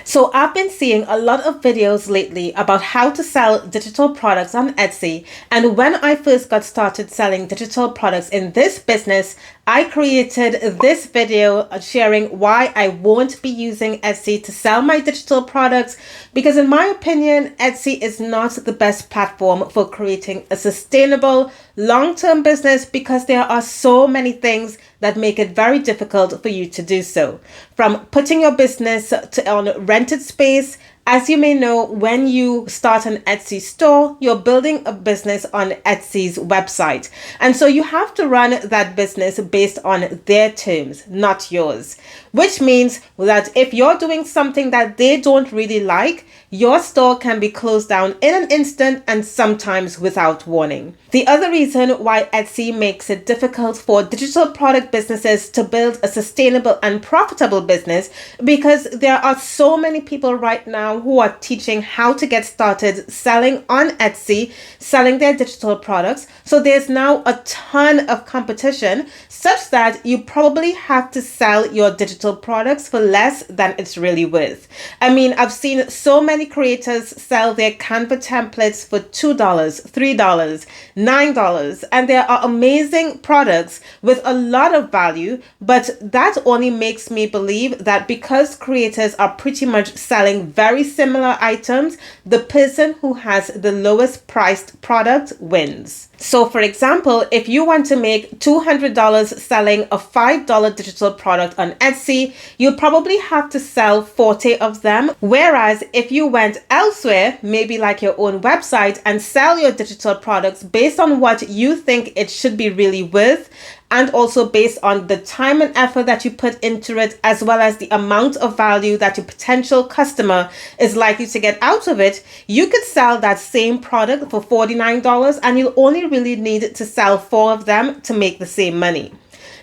So I've been seeing a lot of videos lately about how to sell digital products on Etsy. And when I first got started selling digital products in this business, I created this video sharing why I won't be using Etsy to sell my digital products because in my opinion, Etsy is not the best platform for creating a sustainable long-term business because there are so many things that make it very difficult for you to do so. From putting your business on rented space. As you may know, when you start an Etsy store, you're building a business on Etsy's website. And so you have to run that business based on their terms, not yours. Which means that if you're doing something that they don't really like, your store can be closed down in an instant and sometimes without warning. The other reason why Etsy makes it difficult for digital product businesses to build a sustainable and profitable business because there are so many people right now who are teaching how to get started selling on Etsy, selling their digital products. So there's now a ton of competition such that you probably have to sell your digital products for less than it's really worth. I mean, I've seen so many creators sell their Canva templates for $2, $3, $9, and there are amazing products with a lot of value, but that only makes me believe that because creators are pretty much selling very similar items, the person who has the lowest priced product wins. So for example, if you want to make $200 selling a $5 digital product on Etsy, you'll probably have to sell 40 of them. Whereas if you went elsewhere, maybe like your own website, and sell your digital products based on what you think it should be really worth, and also based on the time and effort that you put into it, as well as the amount of value that your potential customer is likely to get out of it, you could sell that same product for $49 and you'll only really need to sell 4 of them to make the same money.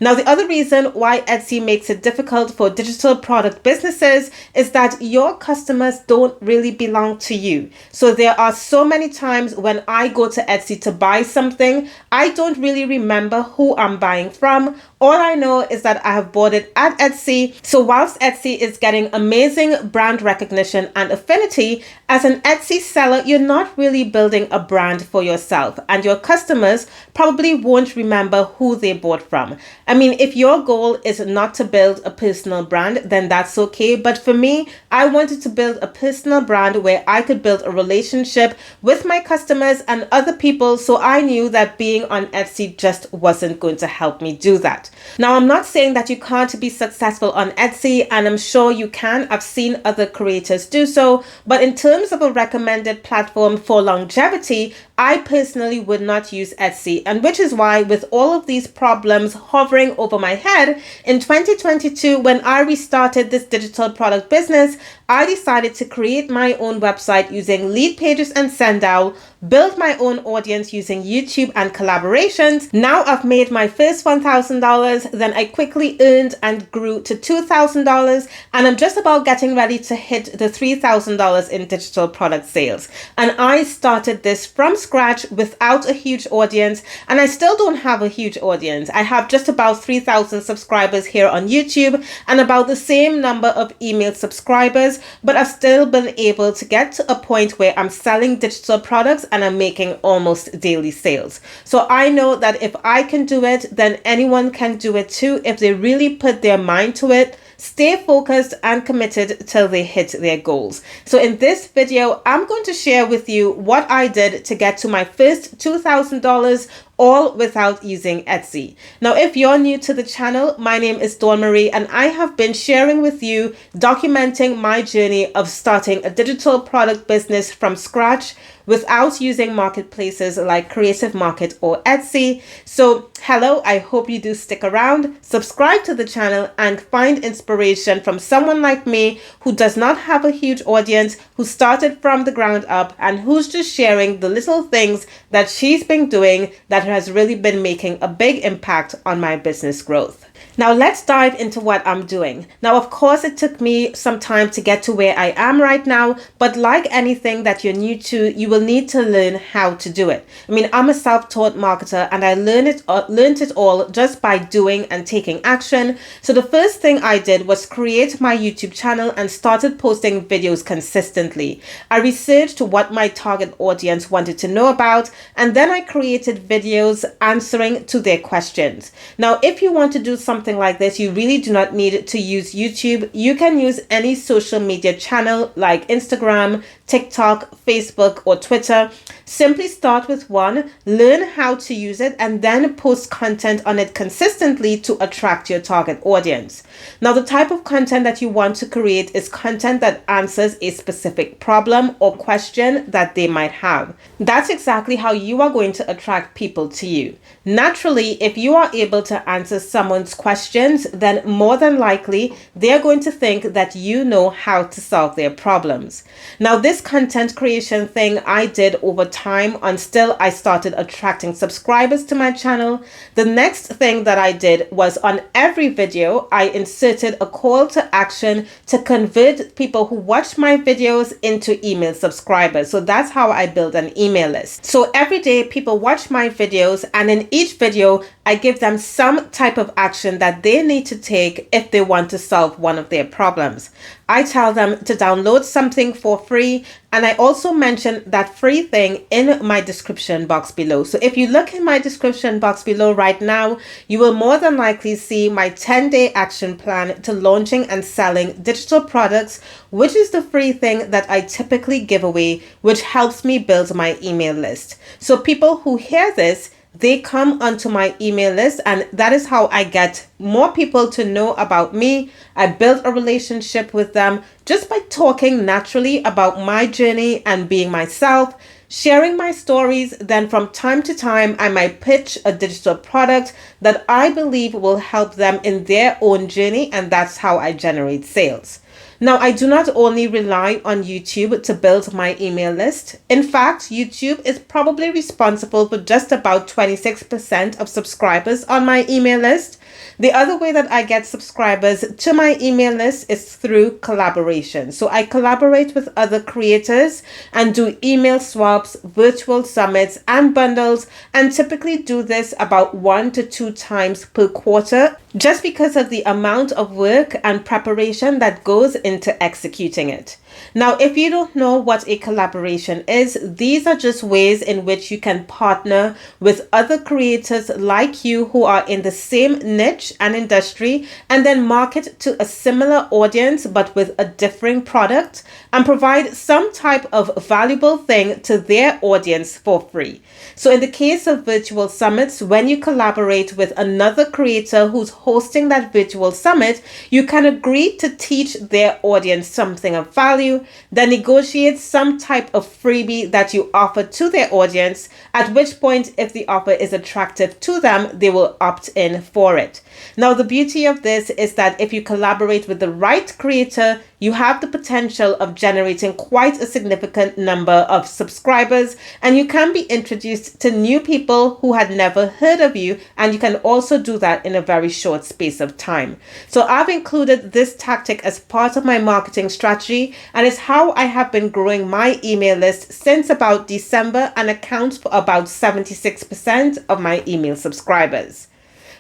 Now, the other reason why Etsy makes it difficult for digital product businesses is that your customers don't really belong to you. So there are so many times when I go to Etsy to buy something, I don't really remember who I'm buying from. All I know is that I have bought it at Etsy. So whilst Etsy is getting amazing brand recognition and affinity, as an Etsy seller, you're not really building a brand for yourself, and your customers probably won't remember who they bought from. I mean, if your goal is not to build a personal brand, then that's okay. But for me, I wanted to build a personal brand where I could build a relationship with my customers and other people. So I knew that being on Etsy just wasn't going to help me do that. Now, I'm not saying that you can't be successful on Etsy, and I'm sure you can. I've seen other creators do so. But in terms of a recommended platform for longevity, I personally would not use Etsy, and which is why with all of these problems hovering over my head, in 2022, when I restarted this digital product business, I decided to create my own website using Leadpages and Sendowl, build my own audience using YouTube and collaborations. Now I've made my first $1,000, then I quickly earned and grew to $2,000, and I'm just about getting ready to hit the $3,000 in digital product sales. And I started this from scratch without a huge audience, and I still don't have a huge audience. I have just about 3,000 subscribers here on YouTube and about the same number of email subscribers, but I've still been able to get to a point where I'm selling digital products and I'm making almost daily sales. So I know that if I can do it, then anyone can do it too if they really put their mind to it, stay focused and committed till they hit their goals. So in this video, I'm going to share with you what I did to get to my first $2,000 all without using Etsy. Now, if you're new to the channel, my name is Dawn Marie, and I have been sharing with you, documenting my journey of starting a digital product business from scratch without using marketplaces like Creative Market or Etsy. So hello, I hope you do stick around, subscribe to the channel, and find inspiration from someone like me who does not have a huge audience, who started from the ground up, and who's just sharing the little things that she's been doing that has really been making a big impact on my business growth. Now let's dive into what I'm doing. Now, of course, it took me some time to get to where I am right now, but like anything that you're new to, you will need to learn how to do it. I mean, I'm a self-taught marketer and I learned it all just by doing and taking action. So the first thing I did was create my YouTube channel and started posting videos consistently. I researched what my target audience wanted to know about, and then I created videos answering to their questions. Now, if you want to do something like this, you really do not need to use YouTube. You can use any social media channel like Instagram, TikTok, Facebook, or Twitter. Simply start with one, learn how to use it, and then post content on it consistently to attract your target audience. Now, the type of content that you want to create is content that answers a specific problem or question that they might have. That's exactly how you are going to attract people to you. Naturally, if you are able to answer someone's questions, then more than likely they're going to think that you know how to solve their problems. Now, this content creation thing I did over time until I started attracting subscribers to my channel. The next thing that I did was on every video, I inserted a call to action to convert people who watch my videos into email subscribers. So that's how I build an email list. So every day people watch my videos, and in each video, I give them some type of action that they need to take if they want to solve one of their problems. I tell them to download something for free, and I also mention that free thing in my description box below. So if you look in my description box below right now, you will more than likely see my 10-day action plan to launching and selling digital products, which is the free thing that I typically give away, which helps me build my email list. So people who hear this, they come onto my email list, and that is how I get more people to know about me. I build a relationship with them just by talking naturally about my journey and being myself, sharing my stories. Then from time to time, I might pitch a digital product that I believe will help them in their own journey, and that's how I generate sales. Now, I do not only rely on YouTube to build my email list. In fact, YouTube is probably responsible for just about 26% of subscribers on my email list. The other way that I get subscribers to my email list is through collaboration. So I collaborate with other creators and do email swaps, virtual summits, and bundles, and typically do this about 1 to 2 times per quarter, just because of the amount of work and preparation that goes into executing it. Now, if you don't know what a collaboration is, these are just ways in which you can partner with other creators like you who are in the same niche and industry, and then market to a similar audience but with a differing product, and provide some type of valuable thing to their audience for free. So in the case of virtual summits, when you collaborate with another creator who's hosting that virtual summit, you can agree to teach their audience something of value, then negotiate some type of freebie that you offer to their audience, at which point, if the offer is attractive to them, they will opt in for it. Now, the beauty of this is that if you collaborate with the right creator, you have the potential of generating quite a significant number of subscribers, and you can be introduced to new people who had never heard of you, and you can also do that in a very short space of time. So I've included this tactic as part of my marketing strategy, and it's how I have been growing my email list since about December and accounts for about 76% of my email subscribers.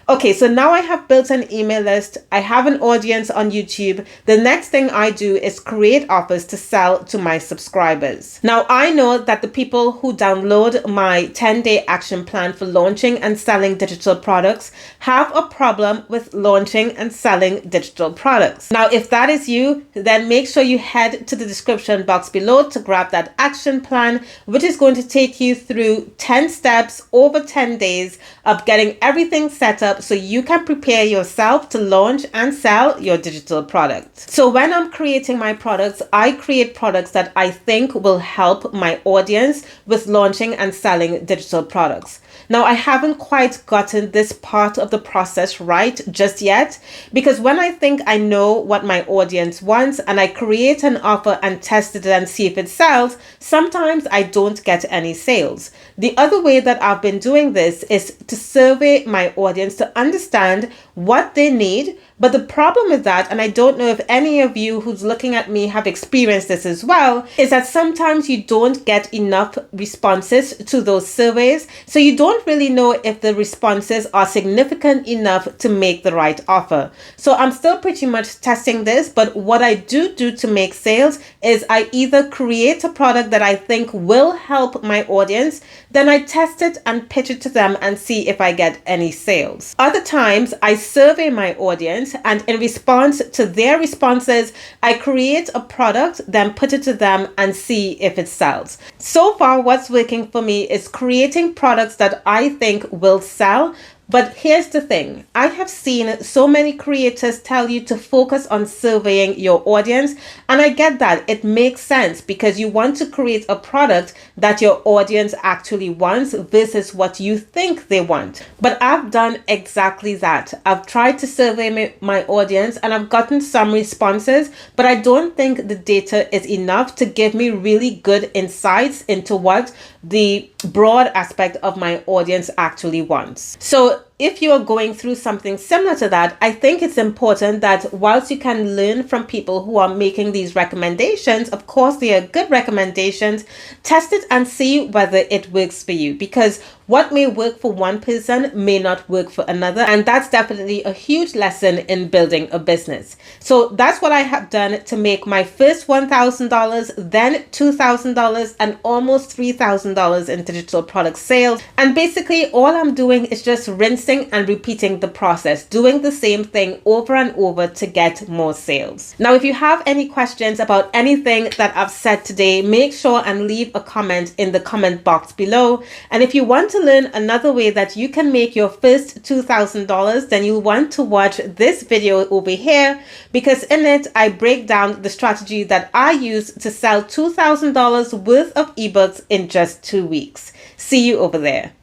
Okay, so now I have built an email list. I have an audience on YouTube. The next thing I do is create offers to sell to my subscribers. Now, I know that the people who download my 10-day action plan for launching and selling digital products have a problem with launching and selling digital products. Now, if that is you, then make sure you head to the description box below to grab that action plan, which is going to take you through 10 steps over 10 days of getting everything set up so you can prepare yourself to launch and sell your digital product. So when I'm creating my products, I create products that I think will help my audience with launching and selling digital products. Now, I haven't quite gotten this part of the process right just yet, because when I think I know what my audience wants and I create an offer and test it and see if it sells, sometimes I don't get any sales. The other way that I've been doing this is to survey my audience to to understand what they need. But the problem with that, and I don't know if any of you who's looking at me have experienced this as well, is that sometimes you don't get enough responses to those surveys. So you don't really know if the responses are significant enough to make the right offer. So I'm still pretty much testing this, but what I do to make sales is I either create a product that I think will help my audience, then I test it and pitch it to them and see if I get any sales. Other times I survey my audience, and in response to their responses, I create a product, then put it to them and see if it sells. So far, what's working for me is creating products that I think will sell. But here's the thing. I have seen so many creators tell you to focus on surveying your audience. And I get that. It makes sense because you want to create a product that your audience actually wants versus what you think they want. But I've done exactly that. I've tried to survey my audience and I've gotten some responses, but I don't think the data is enough to give me really good insights into what the broad aspect of my audience actually wants. So if you are going through something similar to that, I think it's important that whilst you can learn from people who are making these recommendations, of course they are good recommendations, test it and see whether it works for you, because what may work for one person may not work for another. And that's definitely a huge lesson in building a business. So that's what I have done to make my first $1,000, then $2,000 and almost $3,000 in digital product sales. And basically all I'm doing is just rinsing and repeating the process, doing the same thing over and over to get more sales. Now, if you have any questions about anything that I've said today, make sure and leave a comment in the comment box below. And if you want to learn another way that you can make your first $2,000, then you'll want to watch this video over here, because in it I break down the strategy that I use to sell $2,000 worth of ebooks in just 2 weeks. See you over there.